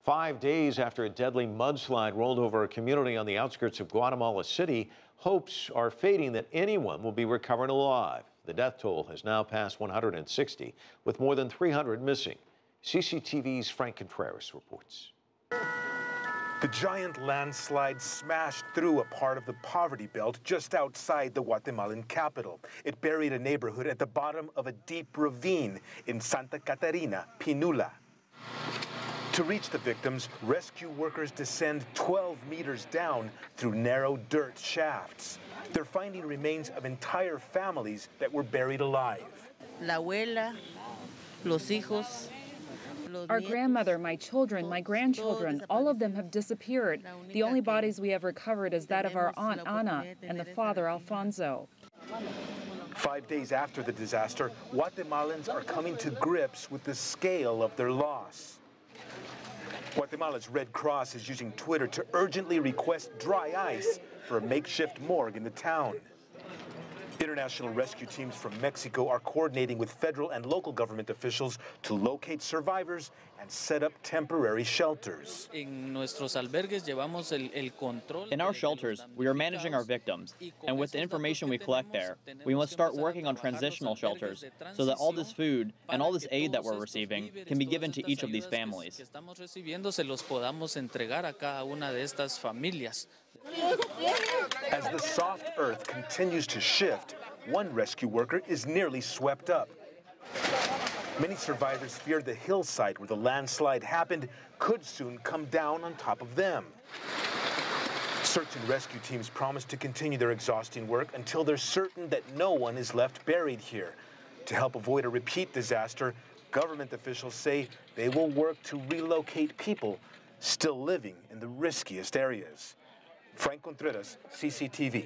5 days after a deadly mudslide rolled over a community on the outskirts of Guatemala City, hopes are fading that anyone will be recovered alive. The death toll has now passed 160, with more than 300 missing. CCTV's Franc Contreras reports. The giant landslide smashed through a part of the poverty belt just outside the Guatemalan capital. It buried a neighborhood at the bottom of a deep ravine in Santa Catarina, Pinula. To reach the victims, rescue workers descend 12 meters down through narrow dirt shafts. They're finding remains of entire families that were buried alive. La abuela, los hijos, our grandmother, my children, my grandchildren, all of them have disappeared. The only bodies we have recovered is that of our Aunt Ana and the father, Alfonso. 5 days after the disaster, Guatemalans are coming to grips with the scale of their loss. Guatemala's Red Cross is using Twitter to urgently request dry ice for a makeshift morgue in the town. International rescue teams from Mexico are coordinating with federal and local government officials to locate survivors and set up temporary shelters. In our shelters, we are managing our victims, and with the information we collect there, we must start working on transitional shelters so that all this food and all this aid that we're receiving can be given to each of these families. As the soft earth continues to shift, one rescue worker is nearly swept up. Many survivors fear the hillside where the landslide happened could soon come down on top of them. Search and rescue teams promise to continue their exhausting work until they're certain that no one is left buried here. To help avoid a repeat disaster, government officials say they will work to relocate people still living in the riskiest areas. Franc Contreras, CCTV.